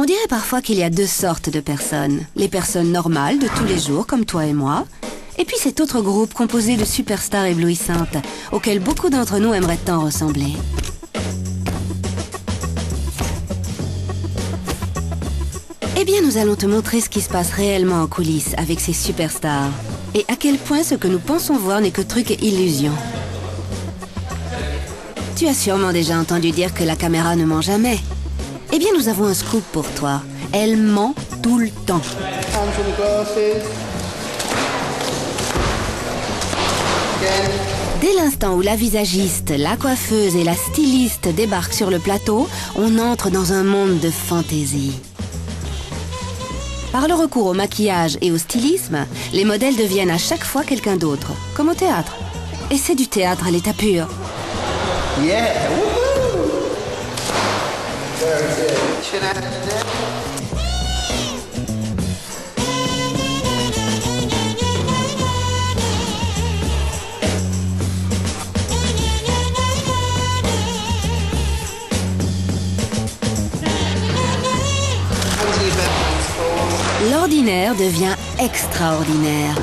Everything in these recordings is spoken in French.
dirait parfois qu'il y a deux sortes de personnes. Les personnes normales de tous les jours, comme toi et moi, et puis cet autre groupe composé de superstars éblouissantes, auxquelles beaucoup d'entre nous aimeraient tant ressembler. Eh bien, nous allons te montrer ce qui se passe réellement en coulisses avec ces superstars, et à quel point ce que nous pensons voir n'est que truc et illusion. Tu as sûrement déjà entendu dire que la caméra ne ment jamais. Eh bien, nous avons un scoop pour toi. Elle ment tout le temps. Dès l'instant où la visagiste, la coiffeuse et la styliste débarquent sur le plateau, on entre dans un monde de fantaisie. Par le recours au maquillage et au stylisme, les modèles deviennent à chaque fois quelqu'un d'autre, comme au théâtre. Et c'est du théâtre à l'état pur. Yeah! Woohoo! Very good. Should I do that? L'ordinaire devient extraordinaire.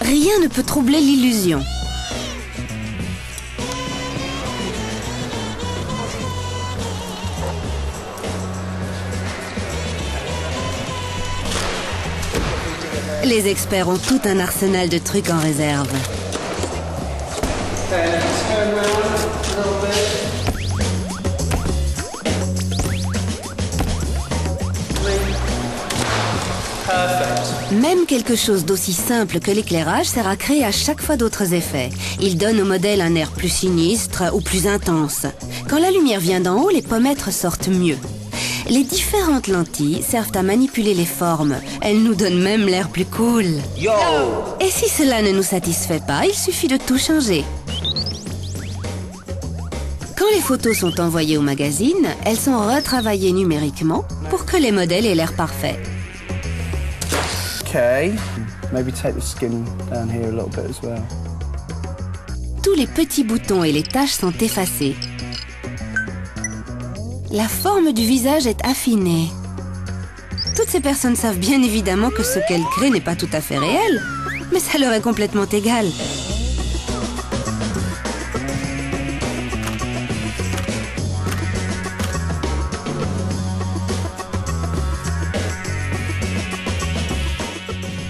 Rien ne peut troubler l'illusion. Les experts ont tout un arsenal de trucs en réserve. Même quelque chose d'aussi simple que l'éclairage sert à créer à chaque fois d'autres effets. Il donne au modèle un air plus sinistre ou plus intense. Quand la lumière vient d'en haut, les pommettes sortent mieux. Les différentes lentilles servent à manipuler les formes. Elles nous donnent même l'air plus cool. Yo! Et si cela ne nous satisfait pas, il suffit de tout changer. Quand les photos sont envoyées au magazine, elles sont retravaillées numériquement pour que les modèles aient l'air parfaits. Okay, maybe take the skin down here a little bit as well. Tous les petits boutons et les taches sont effacés. La forme du visage est affinée. Toutes ces personnes savent bien évidemment que ce qu'elles créent n'est pas tout à fait réel, mais ça leur est complètement égal.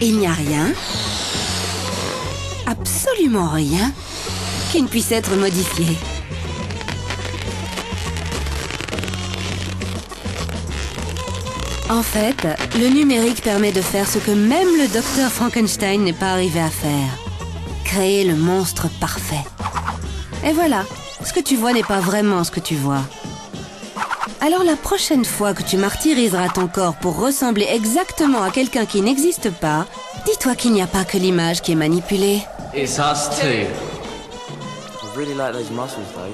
Il n'y a rien, absolument rien, qui ne puisse être modifié. En fait, le numérique permet de faire ce que même le docteur Frankenstein n'est pas arrivé à faire. Créer le monstre parfait. Et voilà, ce que tu vois n'est pas vraiment ce que tu vois. Alors la prochaine fois que tu martyriseras ton corps pour ressembler exactement à quelqu'un qui n'existe pas, dis-toi qu'il n'y a pas que l'image qui est manipulée. It's us too. I really like those muscles though.